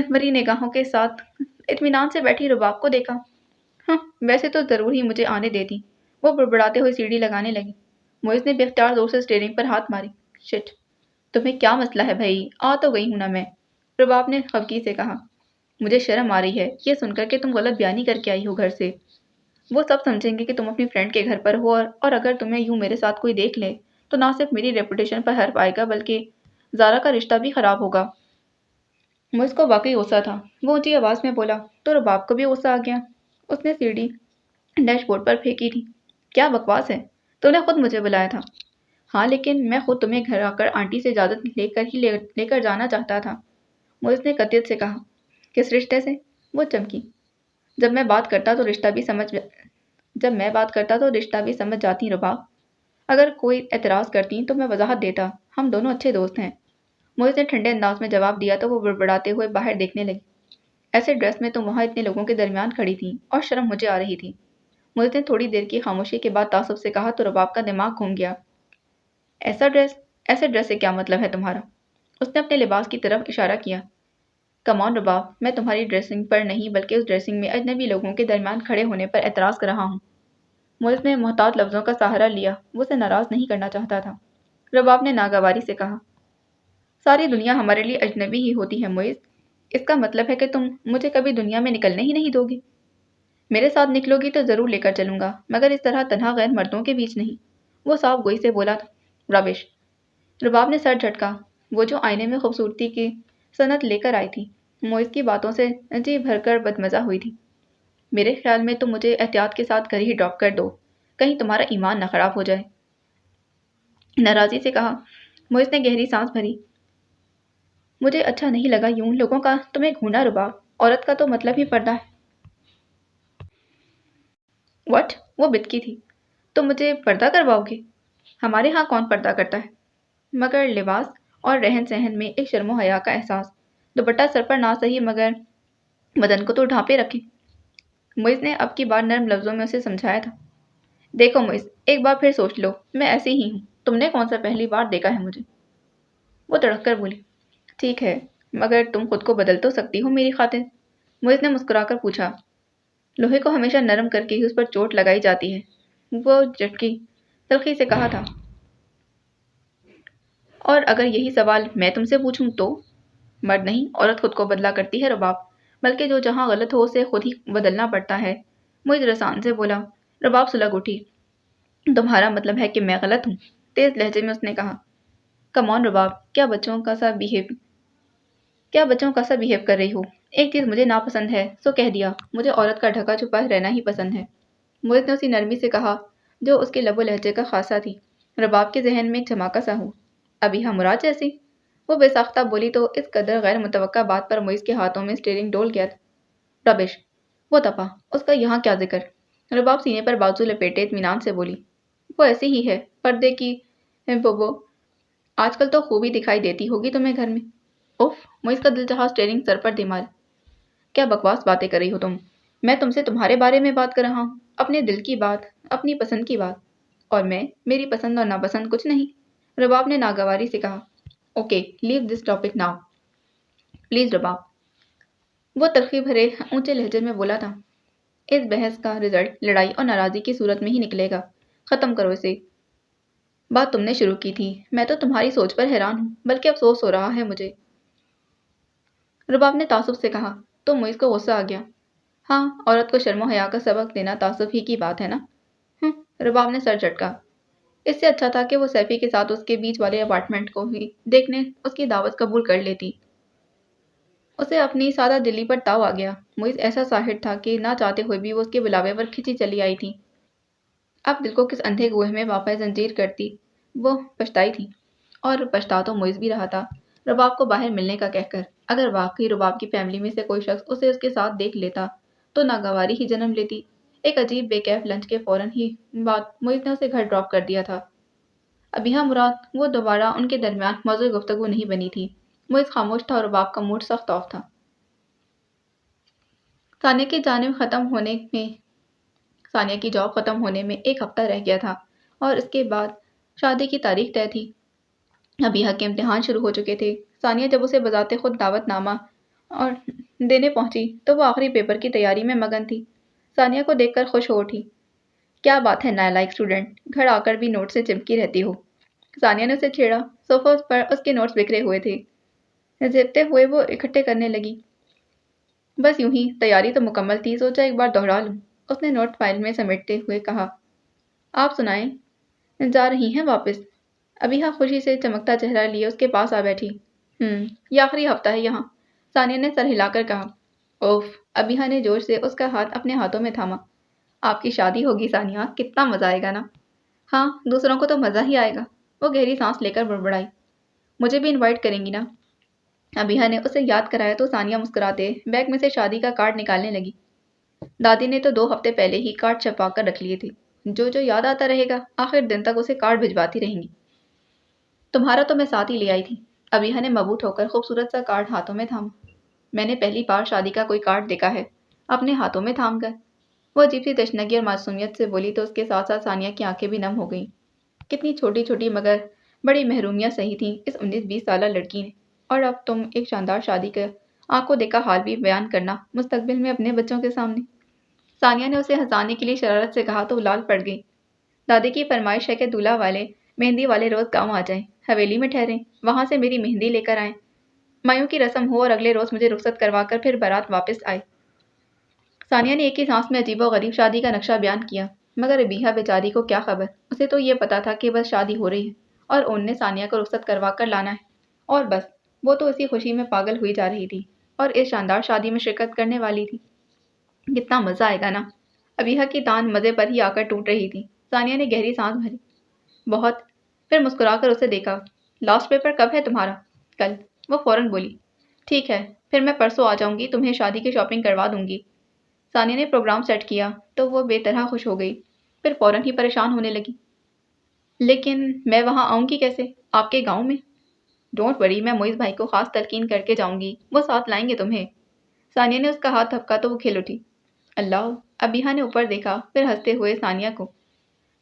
A: بری نگاہوں کے ساتھ اطمینان سے بیٹھی رباب کو دیکھا۔ ہاں، ویسے تو ضرور ہی مجھے آنے دیتی، وہ بڑبڑاتے ہوئے سیڑھی لگانے لگی۔ موئز نے بے اختیار زور سے اسٹیئرنگ پر ہاتھ ماری۔ شٹ، تمہیں کیا مسئلہ ہے بھائی؟ آ تو گئی ہوں نا میں، رباب نے خفگی سے کہا۔ مجھے شرم آ رہی ہے یہ سن کر کہ تم غلط بیانی کر کے آئی ہو گھر سے۔ وہ سب سمجھیں گے کہ تم اپنی فرینڈ کے گھر پر ہو اور اگر تمہیں یوں میرے ساتھ کوئی دیکھ لے تو نہ صرف میری ریپوٹیشن پر حرف آئے گا بلکہ زارا کا رشتہ بھی خراب ہوگا۔ موئز کو واقعی غصہ تھا، وہ اونچی آواز میں بولا تو رباب کو بھی غصہ آ گیا۔ اس نے سیڑھی ڈیش بورڈ پر پھینکی تھی۔ کیا بکواس ہے، تو نے خود مجھے بلایا تھا۔ ہاں، لیکن میں خود تمہیں گھر آ کر آنٹی سے اجازت لے کر جانا چاہتا تھا، موئز نے قطعیت سے کہا۔ کس رشتے سے؟ وہ چمکی۔ جب میں بات کرتا تو رشتہ بھی سمجھ جاتی رباب۔ اگر کوئی اعتراض کرتی تو میں وضاحت دیتا، ہم دونوں اچھے دوست ہیں۔ موئز نے ٹھنڈے انداز میں جواب دیا تو وہ بڑبڑاتے ہوئے باہر دیکھنے لگی۔ ایسے ڈریس میں تم وہاں اتنے لوگوں کے درمیان کھڑی تھی اور شرم مجھے آ رہی تھی۔ موئز نے تھوڑی دیر کی خاموشی کے بعد تعصب سے کہا تو رباب کا دماغ گھوم گیا۔ ایسے ڈریس سے کیا مطلب ہے تمہارا؟ اس نے اپنے لباس کی طرف اشارہ کیا۔ کم آن رباب، میں تمہاری ڈریسنگ پر نہیں بلکہ اس ڈریسنگ میں اجنبی لوگوں کے درمیان کھڑے ہونے پر اعتراض کر رہا ہوں۔ موئز نے محتاط لفظوں کا سہارا لیا، وہ اسے ناراض نہیں کرنا چاہتا تھا۔ رباب نے ناگواری سے کہا۔ ساری دنیا ہمارے لیے اجنبی ہی ہوتی ہے موئز، اس کا مطلب ہے کہ تم مجھے کبھی دنیا میں نکلنے ہی نہیں دو گی؟ میرے ساتھ نکلو گی تو ضرور لے کر چلوں گا، مگر اس طرح تنہا غیر مردوں کے بیچ نہیں، وہ صاف گوئی سے بولا تھا۔ روش، رباب نے سر جھٹکا، وہ جو آئینے میں خوبصورتی کی صنعت لے کر آئی تھی، موئز کی باتوں سے جی بھر کر بدمزہ ہوئی تھی۔ میرے خیال میں تم مجھے احتیاط کے ساتھ گھر ہی ڈراپ کر دو، کہیں تمہارا ایمان نہ خراب ہو جائے، ناراضی سے کہا۔ موئز نے گہری سانس بھری۔ مجھے اچھا نہیں لگا یوں لوگوں کا تمہیں گھورنا رباب، عورت کا تو مطلب ہی پردہ ہے۔ وٹ؟ وہ بتکی تھی۔ تم مجھے پردہ کرواؤ گے؟ ہمارے ہاں کون پردہ کرتا ہے؟ مگر لباس اور رہن سہن میں ایک شرم و حیا کا احساس، دوپٹہ سر پر نہ صحیح مگر بدن کو تو ڈھانپے رکھے۔ موئز نے اب کی بار نرم لفظوں میں اسے سمجھایا تھا۔ دیکھو موئز، ایک بار پھر سوچ لو، میں ایسی ہی ہوں، تم نے کون سا پہلی بار دیکھا ہے مجھے؟ وہ تڑک کر بولی۔ ٹھیک ہے، مگر تم خود کو بدل تو سکتی ہو میری خاطر؟ موئز نے مسکرا کر پوچھا۔ لوہے کو ہمیشہ نرم کر کے ہی اس پر چوٹ لگائی جاتی ہے، وہ جھٹکی تلخی سے کہا تھا۔ اور اگر یہی سوال میں تم سے پوچھوں تو؟ مرد نہیں، عورت خود کو بدلا کرتی ہے رباب، بلکہ جو جہاں غلط ہو اسے خود ہی بدلنا پڑتا ہے، موئز رسان سے بولا۔ رباب سلگ اٹھی۔ تمہارا مطلب ہے کہ میں غلط ہوں؟ تیز لہجے میں اس نے کہا۔ کم آن رباب، کیا بچوں کا سا بہیو کر رہی ہو؟ ایک چیز مجھے ناپسند ہے سو کہہ دیا، مجھے عورت کا ڈھکا چھپا رہنا ہی پسند ہے، موئز نے اسی نرمی سے کہا جو اس کے لب و لہجے کا خاصہ تھی۔ رباب کے ذہن میں ایک دھماکہ سا ہو۔ ابھی ہم مراد جیسی؟ وہ بے ساختہ بولی تو اس قدر غیر متوقع بات پر موئز کے ہاتھوں میں اسٹیئرنگ ڈول گیا تھا۔ ربش، وہ تپا، اس کا یہاں کیا ذکر؟ رباب سینے پر بازو لپیٹے اطمینان سے بولی۔ وہ ایسی ہی ہے، پردے کی بوبو، آج کل تو خوبی دکھائی دیتی ہوگی تمہیں گھر میں۔ اوف، موئز کا دل چاہا اسٹیئرنگ سر پر دے مارے۔ کیا بکواس باتیں کر رہی ہو تم؟ میں تم سے تمہارے بارے میں بات کر رہا ہوں، اپنے دل کی بات، اپنی پسند کی بات، اور میری پسند اور ناپسند کچھ نہیں، رباب نے ناگواری سے کہا۔ Okay, leave this topic now please Rabab, وہ تلخی بھرے اونچے لہجے میں بولا تھا۔ اس بحث کا رزلٹ لڑائی اور ناراضی کی صورت میں ہی نکلے گا، ختم کرو اسے۔ بات تم نے شروع کی تھی، میں تو تمہاری سوچ پر حیران ہوں، بلکہ افسوس ہو رہا ہے مجھے، رباب نے تعصب سے کہا۔ تو موئز کو غصہ آ گیا۔ ہاں، عورت کو شرم و حیا کا سبق دینا تعصب ہی کی بات ہے نا؟ رباب نے سر جھٹکا۔ اس سے اچھا تھا کہ وہ سیفی کے ساتھ اس کے بیچ والے اپارٹمنٹ کو ہی دیکھنے اس کی دعوت قبول کر لیتی۔ اسے اپنی سادہ دلی پر تاؤ آ گیا۔ موئز ایسا ساحر تھا کہ نہ چاہتے ہوئے بھی وہ اس کے بلاوے پر کھنچی چلی آئی تھی۔ اب دل کو کس اندھے کنویں میں واپس زنجیر کرتی وہ پچھتائی تھی، اور پچھتا تو موئز بھی رہا تھا رباب کو باہر ملنے کا کہہ کر۔ اگر واقعی رباب کی فیملی میں سے کوئی شخص اسے اس کے ساتھ دیکھ لیتا تو ناگواری ہی جنم لیتی۔ ایک عجیب بے کیف لنچ کے فوراً ہی بعد موئز نے اسے گھر ڈراپ کر دیا تھا۔ ابیحا مراد وہ دوبارہ ان کے درمیان موضوع گفتگو نہیں بنی تھی۔ موئز خاموش تھا اور رباب کا موڈ سخت آف تھا۔ ثانیہ کی جاب ختم ہونے میں ایک ہفتہ رہ گیا تھا اور اس کے بعد شادی کی تاریخ طے تھی۔ ابیحا کے امتحان شروع ہو چکے تھے۔ ثانیہ جب اسے بذات خود دعوت نامہ اور دینے پہنچی تو وہ آخری پیپر کی تیاری میں مگن تھی۔ ثانیہ کو دیکھ کر خوش ہو اٹھی۔ کیا بات ہے نالائق اسٹوڈنٹ، گھر آ کر بھی نوٹ سے چمکی رہتی ہو۔ ثانیہ نے اسے چھیڑا۔ صوفہ پر اس کے نوٹس بکھرے ہوئے تھے، زیبتے ہوئے وہ اکٹھے کرنے لگی۔ بس یوں ہی، تیاری تو مکمل تھی، سوچا ایک بار دوہرا لوں، اس نے نوٹ فائل میں سمیٹتے ہوئے کہا۔ آپ سنائیں، جا رہی ہیں واپس؟ ابیحا خوشی سے چمکتا چہرہ لیے اس کے پاس آ بیٹھی۔ یہ آخری ہفتہ ہے یہاں، ثانیہ نے سر ہلا کر کہا۔ اوف، ابیحا نے جوش سے اس کا ہاتھ اپنے ہاتھوں میں تھاما۔ آپ کی شادی ہوگی ثانیہ، کتنا مزہ آئے گا نا؟ ہاں، دوسروں کو تو مزہ ہی آئے گا، وہ گہری سانس لے کر بڑبڑائی۔ مجھے بھی انوائٹ کریں گی نا؟ ابیحا نے اسے یاد کرایا تو ثانیہ مسکراتے بیگ میں سے شادی کا کارڈ نکالنے لگی۔ دادی نے تو 2 ہفتے پہلے ہی کارڈ چھپا کر رکھ لیے تھے، جو یاد آتا رہے گا آخر دن تک اسے کارڈ بھجواتی رہیں گی۔ تمہارا تو میں ساتھ ہی لے آئی تھی، ابیحا نے مبہوت ہو کر خوبصورت سا کارڈ ہاتھوں میں تھاما۔ میں نے پہلی بار شادی کا کوئی کارڈ دیکھا ہے، اپنے ہاتھوں میں تھام کر وہ عجیب سی تشنگی اور معصومیت سے بولی تو اس کے ساتھ ساتھ ثانیہ کی آنکھیں بھی نم ہو گئیں۔ کتنی چھوٹی چھوٹی مگر بڑی محرومیاں سہی تھیں اس 19-20 سالہ لڑکی نے، اور اب تم ایک شاندار شادی کا آنکھوں دیکھا حال بھی بیان کرنا مستقبل میں اپنے بچوں کے سامنے۔ ثانیہ نے اسے ہنسانے کے لیے شرارت سے کہا تو لال پڑ گئی۔ دادی کی فرمائش ہے کہ دولہا والے مہندی والے روز گاؤں آ جائیں، حویلی میں ٹھہریں، وہاں سے میری مہندی لے کر آئیں، مایوں کی رسم ہو اور اگلے روز مجھے رخصت کروا کر پھر بارات واپس آئے۔ ثانیہ نے ایک ہی سانس میں عجیب و غریب شادی کا نقشہ بیان کیا، مگر ابیحا بیچاری کو کیا خبر، اسے تو یہ پتا تھا کہ بس شادی ہو رہی ہے اور ان نے ثانیہ کو رخصت کروا کر لانا ہے، اور بس وہ تو اسی خوشی میں پاگل ہوئی جا رہی تھی اور اس شاندار شادی میں شرکت کرنے والی تھی۔ کتنا مزہ آئے گا نا؟ ابیحا کی تان مزے پر ہی آ کر ٹوٹ رہی تھی۔ ثانیہ نے گہری سانس بھری۔ بہت، پھر مسکرا کر اسے دیکھا۔ لاسٹ پیپر کب ہے تمہارا؟ کل، وہ فوراً بولی۔ ٹھیک ہے، پھر میں پرسوں آ جاؤں گی، تمہیں شادی کی شاپنگ کروا دوں گی۔ ثانیہ نے پروگرام سیٹ کیا تو وہ بے طرح خوش ہو گئی، پھر فوراً ہی پریشان ہونے لگی۔ لیکن میں وہاں آؤں گی کیسے، آپ کے گاؤں میں؟ ڈونٹ وری، میں موئز بھائی کو خاص تلقین کر کے جاؤں گی، وہ ساتھ لائیں گے تمہیں۔ ثانیہ نے اس کا ہاتھ تھپکا تو وہ کھل اٹھی۔ اللہ، ابیحا نے اوپر دیکھا پھر ہنستے ہوئے ثانیہ کو۔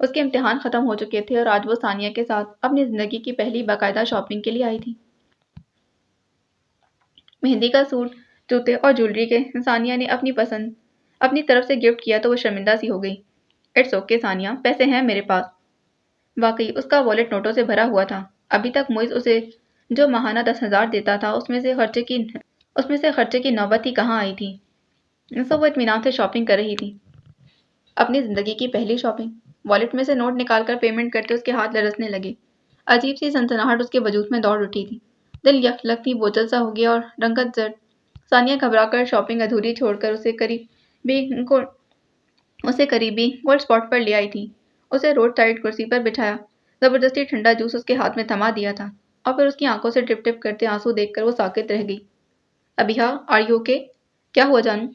A: اس کے امتحان ختم ہو چکے تھے اور آج وہ ثانیہ کے ساتھ اپنی زندگی کی پہلی باقاعدہ شاپنگ کے لیے آئی تھی۔ مہندی کا سوٹ، جوتے اور جویلری کے ثانیہ نے اپنی طرف سے گفٹ کیا تو وہ شرمندہ سی ہو گئی۔ اٹس اوکے ثانیہ، پیسے ہیں میرے پاس۔ واقعی اس کا والیٹ نوٹوں سے بھرا ہوا تھا۔ ابھی تک معیز اسے جو ماہانہ 10,000 دیتا تھا اس میں سے خرچے کی نوبت ہی کہاں آئی تھی۔ سو وہ اطمینان سے شاپنگ کر رہی تھی، اپنی زندگی کی پہلی شاپنگ۔ والیٹ میں سے نوٹ نکال کر پیمنٹ کرتے اس کے ہاتھ لرزنے لگے۔ عجیب سی سنسناہٹ اس کے وجود میں دوڑ اٹھی تھی، دل یکلگتی بوجھل سا ہو گیا اور رنگت زرد۔ ثانیہ گھبرا کر شاپنگ ادھوری چھوڑ کر اسے قریبی کولڈ اسپاٹ پر لے آئی تھی۔ اسے روڈ سائڈ کرسی پر بٹھایا، زبردستی ٹھنڈا جوس اس کے ہاتھ میں تھما دیا تھا اور پھر اس کی آنکھوں سے ٹپ ٹپ کرتے آنسو دیکھ کر وہ ساکت رہ گئی۔ Abiha, are you okay? کیا ہوا جانو؟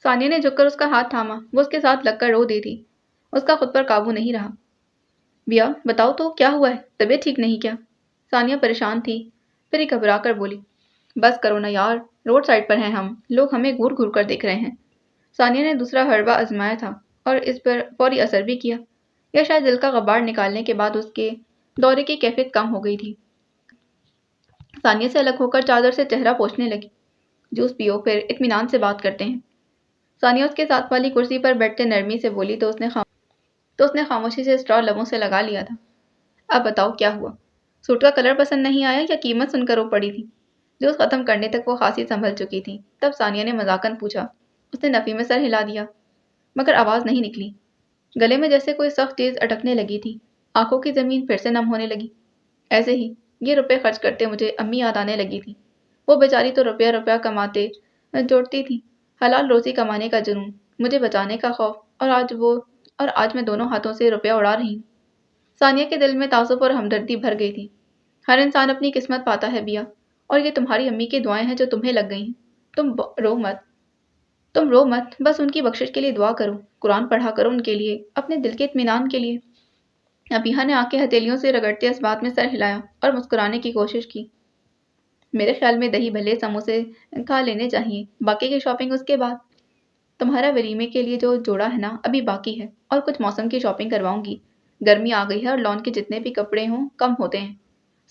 A: ثانیہ نے جھک کر اس کا ہاتھ تھاما، وہ اس کے ساتھ لگ کر رو دی تھی۔ اس کا خود پر قابو نہیں رہا۔ بیا بتاؤ تو کیا ہوا ہے؟ طبیعت ٹھیک نہیں کیا؟ ثانیہ پریشان تھی، پھر ہی گھبرا کر بولی، بس کرو نا یار، روڈ سائڈ پر ہیں ہم، لوگ ہمیں گھور گھور کر دیکھ رہے ہیں۔ ثانیہ نے دوسرا حربہ آزمایا تھا اور اس پر فوری اثر بھی کیا، یا شاید دل کا غبار نکالنے کے بعد اس کے دورے کی کیفیت کم ہو گئی تھی۔ ثانیہ سے الگ ہو کر چادر سے چہرہ پوچھنے لگی، جوس پیو پھر اطمینان سے بات کرتے ہیں۔ ثانیہ اس کے ساتھ والی کرسی پر بیٹھتے نرمی سے بولی تو اس نے خاموشی سے اسٹرا لبوں سے لگا لیا تھا۔ اب بتاؤ کیا ہوا؟ سوٹ کا کلر پسند نہیں آیا یا قیمت سن کر رو پڑی تھی؟ جوس ختم کرنے تک وہ خاصی سنبھل چکی تھی۔ تب ثانیہ نے مذاقن پوچھا۔ اس نے نفی میں سر ہلا دیا، مگر آواز نہیں نکلی۔ گلے میں جیسے کوئی سخت چیز اٹکنے لگی تھی، آنکھوں کی زمین پھر سے نم ہونے لگی۔ ایسے ہی یہ روپے خرچ کرتے مجھے امی یاد آنے لگی تھی۔ وہ بیچاری تو روپیہ روپیہ کماتے جوڑتی تھی، حلال روزی کمانے کا جنون، مجھے بچانے کا خوف، اور آج میں دونوں ہاتھوں سے روپیہ اڑا رہی ہوں۔ ثانیہ کے دل میں تعصب اور ہمدردی بھر گئی تھی۔ ہر انسان اپنی قسمت پاتا ہے بیا، اور یہ تمہاری امی کی دعائیں ہیں جو تمہیں لگ گئی ہیں۔ تم رو مت، بس ان کی بخشش کے لیے دعا کرو، قرآن پڑھا کرو ان کے لیے، اپنے دل کے اطمینان کے لیے۔ ابیہا نے آنکھیں ہتھیلیوں سے رگڑتے اس بات میں سر ہلایا اور مسکرانے کی کوشش کی۔ میرے خیال میں دہی بھلے سموسے کھا لینے چاہیے، باقی کی شاپنگ اس کے بعد۔ تمہارا ولیمے کے لیے جو جوڑا ہے نا ابھی باقی ہے، اور کچھ موسم کی شاپنگ کرواؤں گی۔ گرمی آ گئی ہے اور لان کے جتنے بھی کپڑے ہوں کم ہوتے ہیں۔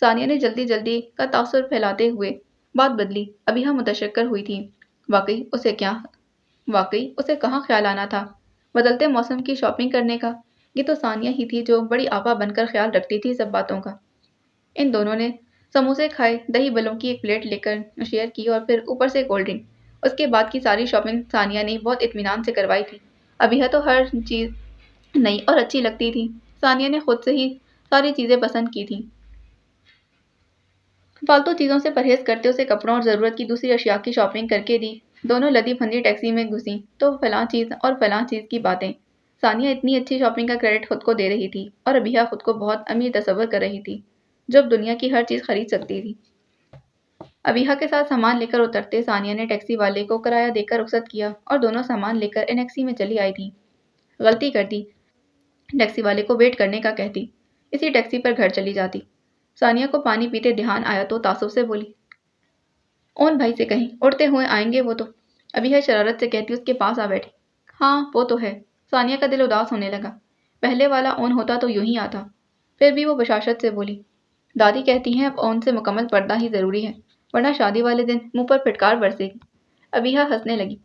A: ثانیہ نے جلدی جلدی کا تاثر پھیلاتے ہوئے بات بدلی۔ ابیہا متشکر ہوئی تھی۔ واقعی اسے کہاں خیال آنا تھا بدلتے موسم کی شاپنگ کرنے کا۔ یہ تو ثانیہ ہی تھی جو بڑی آپا بن کر خیال رکھتی تھی سب باتوں کا۔ ان دونوں نے سموسے کھائے، دہی بلوں کی ایک پلیٹ لے کر شیئر کی اور پھر اوپر سے کولڈ ڈرنک۔ اس کے بعد کی ساری شاپنگ ثانیہ نے بہت اطمینان سے کروائی تھی۔ ابیہا تو ہر چیز نئی اور اچھی لگتی تھی۔ ثانیہ نے خود سے ہی ساری چیزیں پسند کی تھیں۔ فالتو چیزوں سے پرہیز کرتے اسے کپڑوں اور ضرورت کی دوسری اشیاء کی شاپنگ کر کے دی۔ دونوں لدی پھندی ٹیکسی میں گھسیں تو فلاں چیز کی باتیں۔ ثانیہ اتنی اچھی شاپنگ کا کریڈٹ خود کو دے رہی تھی اور ابیہا خود کو بہت امیر تصور کر رہی تھی جو اب دنیا کی ہر چیز خرید سکتی تھی۔ ابیہا کے ساتھ سامان لے کر اترتے ثانیہ نے ٹیکسی والے کو کرایہ دے کر رخصت کیا اور دونوں سامان لے کر انیکسی میں چلی آئی تھی۔ غلطی کرتی، ٹیکسی والے کو ویٹ کرنے کا کہتی، اسی ٹیکسی پر گھر چلی جاتی۔ ثانیہ کو پانی پیتے دھیان آیا تو تعصب سے بولی، اون بھائی سے کہیں اڑتے ہوئے آئیں گے وہ تو۔ ابیہا شرارت سے کہتی اس کے پاس آ بیٹھی، ہاں وہ تو ہے۔ ثانیہ کا دل اداس ہونے لگا، پہلے والا اون ہوتا تو یوں ہی آتا۔ پھر بھی وہ بشاشت سے بولی، دادی کہتی ہیں اب اون سے مکمل پردہ ہی ضروری ہے، ورنہ شادی والے دن منہ پر پھٹکار برسے گی۔ ابیہا ہنسنے لگی،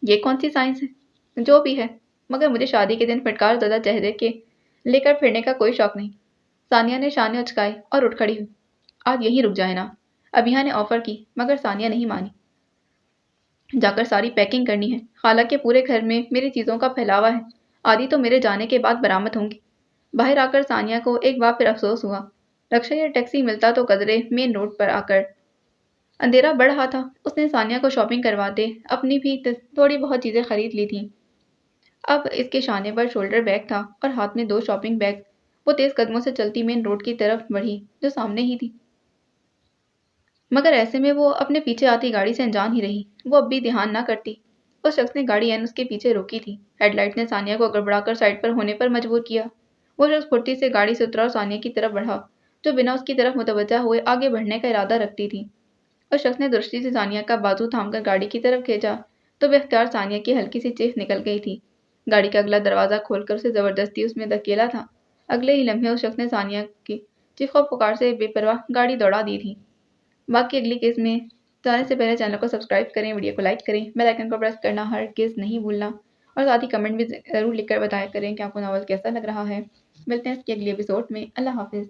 A: یہ کون سی سائنس ہے؟ جو بھی ہے، مگر مجھے شادی کے دن پھٹکار زدہ چہرے کے لے کر پھرنے کا کوئی شوق نہیں۔ ثانیہ نے شانے اچکائے اور اٹھ کھڑی ہوئی، آج یہیں رک جائے نا۔ ابیہا نے آفر کی مگر ثانیہ نہیں مانی۔ جا کر ساری پیکنگ کرنی ہے، خالہ کے پورے گھر میں میری چیزوں کا پھیلاوا ہے، آدھی تو میرے جانے کے بعد برآمد ہوں گی۔ باہر آ کر ثانیہ کو ایک بار پھر افسوس ہوا، رکشا یا ٹیکسی ملتا تو قدرے مین روڈ پر آ کر۔ اندھیرا بڑھ رہا تھا، اس نے ثانیہ کو شاپنگ کرواتے اپنی بھی تھوڑی بہت چیزیں خرید لی تھیں۔ اب اس کے شانے پر شولڈر بیگ تھا اور ہاتھ میں 2 شاپنگ بیگ۔ وہ تیز قدموں سے چلتی مین روڈ کی طرف بڑھی جو سامنے ہی تھی، مگر ایسے میں وہ اپنے پیچھے آتی گاڑی سے انجان ہی رہی۔ وہ اب بھی دھیان نہ کرتی، اس شخص نے گاڑی اس کے پیچھے روکی تھی۔ ہیڈ لائٹ نے ثانیہ کو گڑبڑا کر سائڈ پر ہونے پر مجبور کیا۔ وہ شخص پھرتی سے گاڑی سے اترا اور ثانیہ کی طرف بڑھا جو بنا اس کی طرف متوجہ ہوئے آگے بڑھنے کا ارادہ رکھتی تھی۔ اس شخص نے درستی سے ثانیہ کا بازو تھام کر گاڑی کی طرف کھینچا تو بے اختیار ثانیہ کی ہلکی سی چیخ نکل گئی تھی۔ گاڑی کا اگلا دروازہ کھول کر اسے زبردستی اس میں دھکیلا تھا۔ اگلے ہی لمحے اس شخص نے ثانیہ کی چیخ و پکار سے بے پرواہ گاڑی دوڑا دی تھی۔ باقی اگلی کیس میں جانے سے پہلے چینل کو سبسکرائب کریں، ویڈیو کو لائک کریں، بیل آئیکن کو پریس کرنا ہرگز نہیں بھولنا اور ساتھ ہی کمنٹ بھی ضرور لکھ کر بتایا کریں کہ آپ کو ناول کیسا لگ رہا ہے۔ ملتے ہیں اس کی اگلی ایپیسوڈ میں۔ اللہ حافظ۔